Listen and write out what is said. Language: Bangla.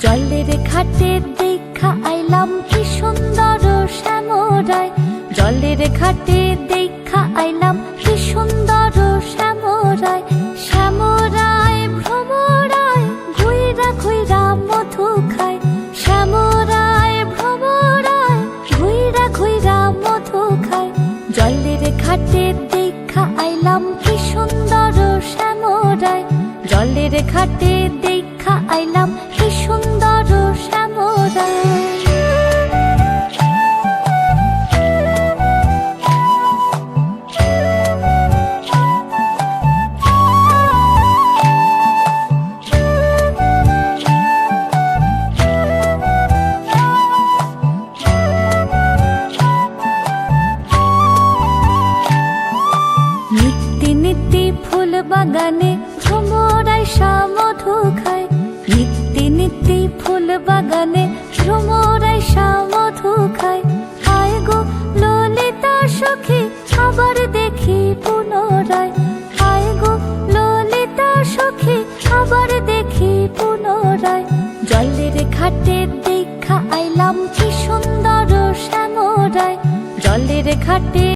জলের ঘাটে দেখা আইলাম কি সুন্দর শ্যামরায়। জলের ঘাটে দেখা আইলাম কি সুন্দর শ্যামরায়। শ্যামরায় ভ্রমরায় ঘুইরা ঘুইরা মধু খায়। শ্যামরায় ভ্রমরায় ঘুইরা ঘুইরা মধু খায়। জলের ঘাটে দেখা আইলাম কি সুন্দর শ্যামরায়। জলের ঘাটে দেখা আইলাম কি সুন্দর শ্যামরায়। নিত্যি নিত্যি ফুল বাগানে ভ্রমরায় মধু খায়। নিত্যি নিত্যি ফুল বাগানে ভ্রমরায় মধু খায়। হায় গো ললিতা সখী আবার দেখি পুনরায়। হায় গো ললিতা সখী আবার দেখি পুনরায়। জলের ঘাটে দেখা আইলাম কি সুন্দর শ্যামরায়। জলের ঘাটে